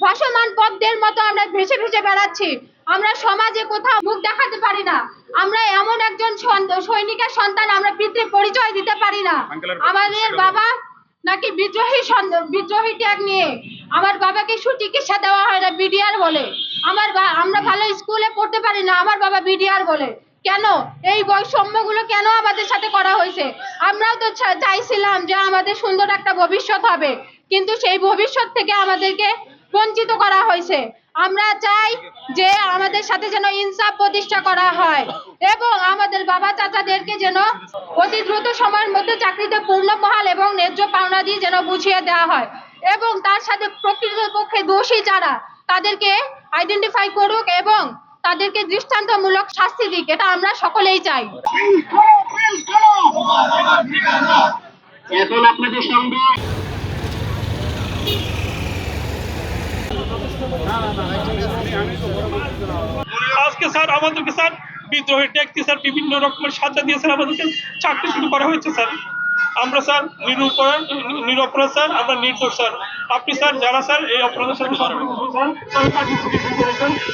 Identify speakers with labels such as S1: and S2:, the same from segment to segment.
S1: ভাসমান পদ্মের মতো আমরা ভেসে ভেসে বেড়াচ্ছি। আমরা সমাজে কোথাও মুখ দেখাতে পারি না। আমরা এমন একজন সৈনিকের সন্তান, আমরা পিতৃ পরিচয় দিতে পারি না। আমাদের বাবা নাকি বিদ্রোহী ট্যাগ নিয়ে আমার বাবাকে সুচিকিৎসা দেওয়া হয় না বিডিআর বলে। আমরা ভালো স্কুলে পড়তে পারি না, আমার বাবা বিডিআর বলে। কেন এই বৈষম্যগুলো কেন আমাদের সাথে করা হয়েছে? আমরাও তো চাইছিলাম যে আমাদের সুন্দর একটা ভবিষ্যৎ হবে, কিন্তু সেই ভবিষ্যৎ থেকে আমাদেরকে বঞ্চিত করা হয়েছে। আমরা চাই যে আমাদের সাথে যেন ইনসাফ প্রতিষ্ঠা করা হয় এবং আমাদের বাবা চাচাদেরকে যেন অতি দ্রুত সময়ের মধ্যে চাকরিতে পূর্ণ বহাল এবং ন্যায্য পাওনা দিয়ে যেন বুঝিয়ে দেওয়া হয় এবং তার সাথে প্রকৃতপক্ষে দোষী যারা তাদেরকে আইডেন্টিফাই করুক এবং তাদেরকে দৃষ্টান্তমূলক শাস্তি দিক, এটা আমরা সকলেই চাই।
S2: এখন আপনাদের সঙ্গে
S3: আজকে স্যার আমাদেরকে স্যার বিদ্রোহী ট্যাক্সি স্যার বিভিন্ন রকমের সাজা দিয়ে স্যার আমাদেরকে চাকরি শুরু করা হয়েছে স্যার। আমরা স্যার নিরপরাধ স্যার, আমরা নির্দোষ স্যার। আপনি স্যার যারা স্যার এই অপরাধের সাথে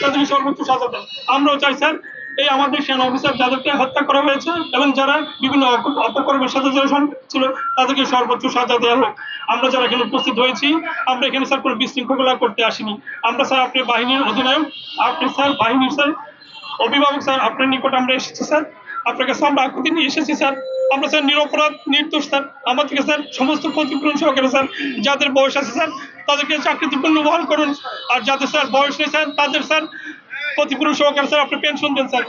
S3: তাদেরকে সর্বোচ্চ সাজা দেন। আমরাও চাই স্যার এই আমাদের সেনা অফিসার যাদেরকে হত্যা করা হয়েছে এবং যারা বিভিন্ন অপকর্মের সাথে যারা ছিল তাদেরকে সর্বোচ্চ সাজা দেওয়া হোক। আমরা যারা এখানে উপস্থিত হয়েছি, আমরা এখানে স্যার কোনো বিশৃঙ্খলা করতে আসিনি। আমরা স্যার আপনি বাহিনীর অধিনায়ক, আপনি স্যার বাহিনীর স্যার অভিভাবক স্যার, আপনার নিকট আমরা এসেছি স্যার, আপনার কাছে আমরা আকুতি নিয়ে এসেছি স্যার। আমরা স্যার নিরপরাধ নির্দোষ স্যার, আমাদেরকে স্যার সমস্ত ক্ষতিপূরণ সহকারে স্যার যাদের বয়স আছে স্যার তাদেরকে চাকরিতে পুনর্বহাল করুন, আর যাদের স্যার বয়স নেই স্যার তাদের স্যার ক্ষতিপূরণ সহকারে স্যার আপনি পেনশন দেন স্যার।